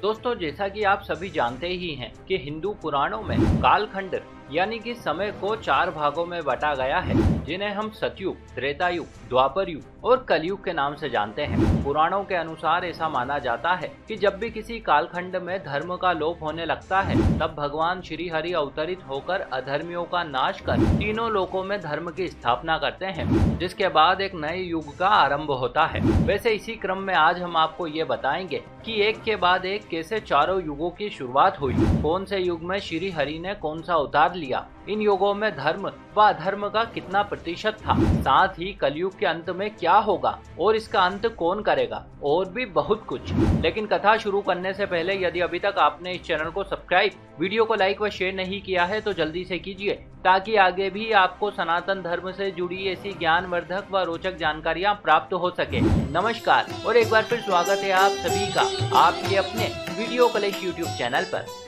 दोस्तों, जैसा कि आप सभी जानते ही हैं कि हिंदू पुराणों में कालखंड यानी कि समय को 4 भागों में बांटा गया है, जिन्हें हम सतयुग, त्रेतायुग, द्वापर युग और कलयुग के नाम से जानते हैं। पुराणों के अनुसार ऐसा माना जाता है कि जब भी किसी कालखंड में धर्म का लोप होने लगता है, तब भगवान श्री हरि अवतरित होकर अधर्मियों का नाश कर तीनों लोकों में धर्म की स्थापना करते हैं, जिसके बाद एक नए युग का आरंभ होता है। वैसे इसी क्रम में आज हम आपको ये बताएंगे कि एक के बाद एक कैसे चारों युगों की शुरुआत हुई, कौन से युग में श्री हरि ने कौन सा अवतार लिया, इन युगों में धर्म व अधर्म का कितना प्रतिशत था, साथ ही कलयुग के अंत में क्या होगा और इसका अंत कौन करेगा, और भी बहुत कुछ। लेकिन कथा शुरू करने से पहले यदि अभी तक आपने इस चैनल को सब्सक्राइब, वीडियो को लाइक व शेयर नहीं किया है तो जल्दी से कीजिए, ताकि आगे भी आपको सनातन धर्म से जुड़ी ऐसी ज्ञानवर्धक व रोचक जानकारियां प्राप्त हो सके। नमस्कार और एक बार फिर स्वागत है आप सभी का आपके अपने वीडियो कलेश यूट्यूब चैनल पर।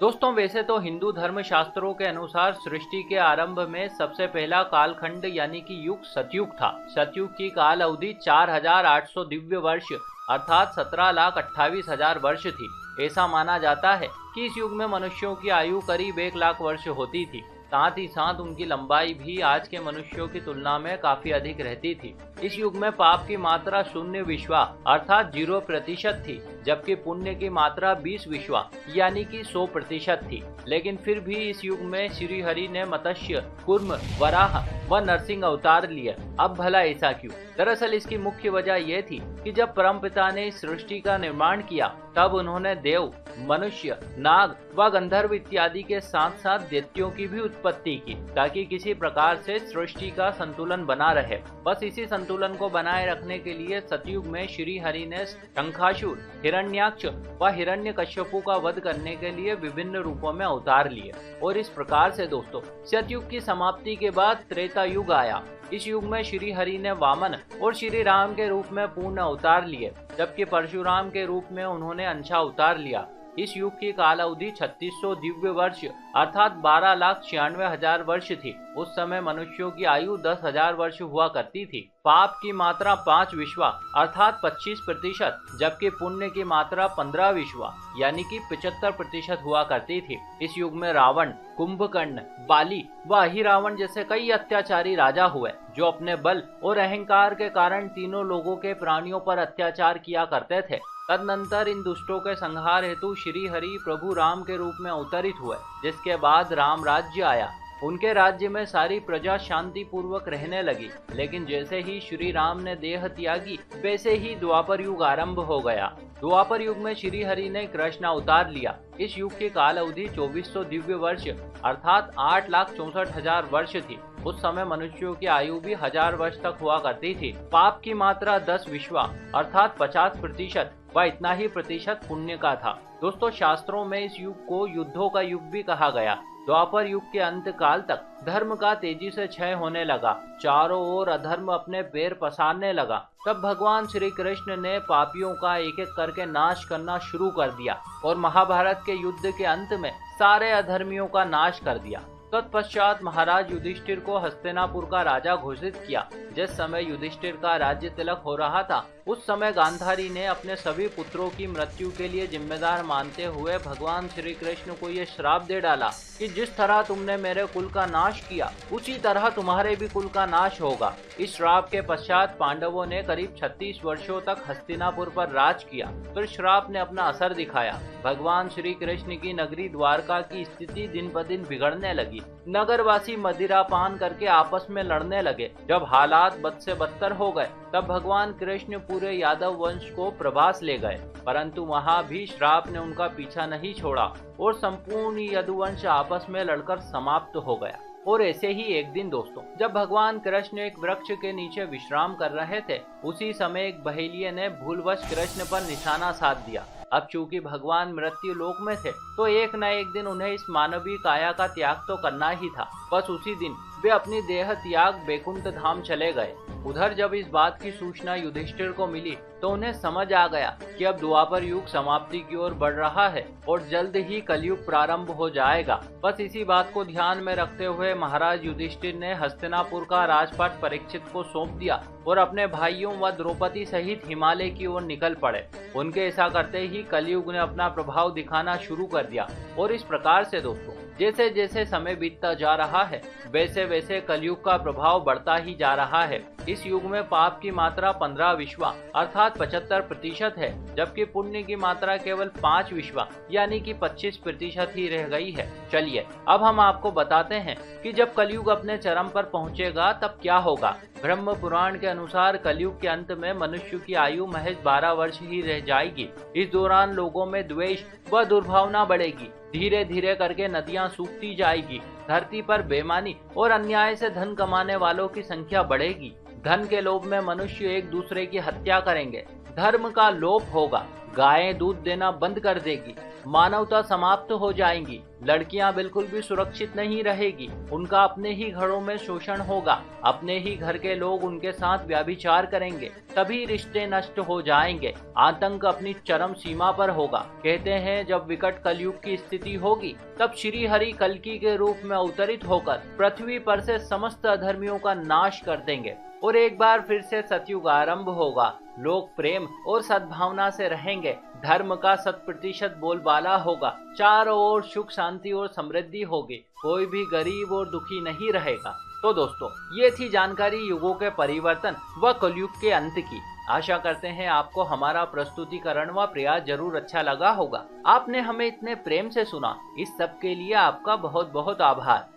दोस्तों, वैसे तो हिंदू धर्म शास्त्रों के अनुसार सृष्टि के आरंभ में सबसे पहला कालखंड यानी कि युग सतयुग था। सतयुग की काल अवधि 4800 दिव्य वर्ष अर्थात 17,28,000 वर्ष थी। ऐसा माना जाता है कि इस युग में मनुष्यों की आयु करीब 1 लाख वर्ष होती थी। साथ ही साथ उनकी लंबाई भी आज के मनुष्यों की तुलना में काफी अधिक रहती थी। इस युग में पाप की मात्रा 0 विश्वा अर्थात 0% थी, जबकि पुण्य की मात्रा 20 विश्वा यानी कि 100% थी। लेकिन फिर भी इस युग में श्री हरि ने मत्स्य, कूर्म, वराह व नरसिंह अवतार लिए। अब भला ऐसा क्यों? दरअसल इसकी मुख्य वजह यह थी कि जब परमपिता ने इस सृष्टि का निर्माण किया, तब उन्होंने देव, मनुष्य, नाग व गंधर्व इत्यादि के साथ साथ दैत्यों की भी उत्पत्ति की, ताकि किसी प्रकार से सृष्टि का संतुलन बना रहे। बस इसी संतुलन को बनाए रखने के लिए सतयुग में श्री हरि ने शंखासुर, हिरण्याक्ष व हिरण्यकश्यपु का वध करने के लिए विभिन्न रूपों में अवतार लिए। और इस प्रकार से दोस्तों, सतयुग की समाप्ति के बाद त्रेता युग आया। इस युग में श्री हरि ने वामन और श्री राम के रूप में पूर्ण अवतार लिए, जबकि परशुराम के रूप में उन्होंने अंशा अवतार लिया। इस युग की काल अवधि 3600 दिव्य वर्ष अर्थात 12,96,000 वर्ष थी। उस समय मनुष्यों की आयु 10,000 वर्ष हुआ करती थी। पाप की मात्रा 5 विश्वा अर्थात 25%, जबकि पुण्य की मात्रा 15 विश्वा यानी कि 75% हुआ करती थी। इस युग में रावण, कुंभकर्ण, बाली व अहिरावण जैसे कई अत्याचारी राजा हुए, जो अपने बल और अहंकार के कारण तीनों लोगों के प्राणियों पर अत्याचार किया करते थे। तदनंतर इन दुष्टों के संहार हेतु श्री हरि प्रभु राम के रूप में अवतरित हुए, जिसके बाद राम राज्य आया। उनके राज्य में सारी प्रजा शांति पूर्वक रहने लगी। लेकिन जैसे ही श्री राम ने देह त्यागी, वैसे ही द्वापर युग आरंभ हो गया। द्वापर युग में श्री हरि ने कृष्ण अवतार लिया। इस युग की काल अवधि 2400 दिव्य वर्ष अर्थात 8,64,000 वर्ष थी। उस समय मनुष्यों की आयु भी 1000 वर्ष तक हुआ करती थी। पाप की मात्रा 10 विश्वा अर्थात 50% व इतना ही प्रतिशत पुण्य का था। दोस्तों, शास्त्रों में इस युग को युद्धों का युग भी कहा गया। द्वापर युग के अंत काल तक धर्म का तेजी से क्षय होने लगा। चारों ओर अधर्म अपने पैर पसारने लगा। तब भगवान श्री कृष्ण ने पापियों का एक एक करके नाश करना शुरू कर दिया और महाभारत के युद्ध के अंत में सारे अधर्मियों का नाश कर दिया। तत्पश्चात महाराज युधिष्ठिर को हस्तिनापुर का राजा घोषित किया। जिस समय युधिष्ठिर का राज्य तिलक हो रहा था, उस समय गांधारी ने अपने सभी पुत्रों की मृत्यु के लिए जिम्मेदार मानते हुए भगवान श्री कृष्ण को यह श्राप दे डाला कि जिस तरह तुमने मेरे कुल का नाश किया, उसी तरह तुम्हारे भी कुल का नाश होगा। इस श्राप के पश्चात पांडवों ने करीब 36 वर्षों तक हस्तिनापुर पर राज किया। फिर श्राप ने अपना असर दिखाया। भगवान श्री कृष्ण की नगरी द्वारका की स्थिति दिन ब दिन बिगड़ने लगी। नगरवासी मदिरा पान करके आपस में लड़ने लगे। जब हालात बद से बदतर हो गए, तब भगवान कृष्ण पूरे यादव वंश को प्रभास ले गए, परंतु वहां भी श्राप ने उनका पीछा नहीं छोड़ा और संपूर्ण यदुवंश आपस में लड़कर समाप्त हो गया। और ऐसे ही एक दिन दोस्तों, जब भगवान कृष्ण एक वृक्ष के नीचे विश्राम कर रहे थे, उसी समय एक बहेलिये ने भूलवश कृष्ण पर निशाना साध दिया। अब चूंकि भगवान मृत्यु लोक में थे, तो एक न एक दिन उन्हें इस मानवीय काया का त्याग तो करना ही था। बस उसी दिन वे अपनी देह त्याग बैकुंठ धाम चले गए। उधर जब इस बात की सूचना युधिष्ठिर को मिली, तो उन्हें समझ आ गया कि अब द्वापर युग समाप्ति की ओर बढ़ रहा है और जल्द ही कलयुग प्रारंभ हो जाएगा। बस इसी बात को ध्यान में रखते हुए महाराज युधिष्ठिर ने हस्तिनापुर का राजपाट परीक्षित को सौंप दिया और अपने भाइयों व द्रौपदी सहित हिमालय की ओर निकल पड़े। उनके ऐसा करते ही कलयुग ने अपना प्रभाव दिखाना शुरू कर दिया। और इस प्रकार से दोस्तों, जैसे जैसे समय बीतता जा रहा है वैसे वैसे कलयुग का प्रभाव बढ़ता ही जा रहा है। इस युग में पाप की मात्रा 15 विश्वा अर्थात 75% है, जबकि पुण्य की मात्रा केवल 5 विश्वा यानी कि 25% ही रह गई है। चलिए अब हम आपको बताते हैं कि जब कलयुग अपने चरम पर पहुंचेगा तब क्या होगा। ब्रह्म पुराण के अनुसार कलयुग के अंत में मनुष्य की आयु महज 12 वर्ष ही रह जाएगी। इस दौरान लोगों में द्वेष व दुर्भावना बढ़ेगी। धीरे धीरे करके नदियां सूखती जाएगी। धरती पर बेईमानी और अन्याय से धन कमाने वालों की संख्या बढ़ेगी। धन के लोभ में मनुष्य एक दूसरे की हत्या करेंगे। धर्म का लोप होगा। गायें दूध देना बंद कर देगी। मानवता समाप्त हो जाएगी। लड़कियां बिल्कुल भी सुरक्षित नहीं रहेगी। उनका अपने ही घरों में शोषण होगा। अपने ही घर के लोग उनके साथ व्यभिचार करेंगे। तभी रिश्ते नष्ट हो जाएंगे। आतंक अपनी चरम सीमा पर होगा। कहते हैं जब विकट कलयुग की स्थिति होगी तब श्री हरि कल्कि के रूप में अवतरित होकर पृथ्वी पर से समस्त अधर्मियों का नाश कर देंगे और एक बार फिर से सतयुग आरंभ होगा। लोग प्रेम और सद्भावना से रहेंगे। धर्म का 100% बोलबाला होगा। चारों ओर सुख शांति और समृद्धि होगी। कोई भी गरीब और दुखी नहीं रहेगा। तो दोस्तों, ये थी जानकारी युगों के परिवर्तन व कलयुग के अंत की। आशा करते हैं आपको हमारा प्रस्तुतिकरण व प्रयास जरूर अच्छा लगा होगा। आपने हमें इतने प्रेम से सुना, इस सब के लिए आपका बहुत बहुत आभार।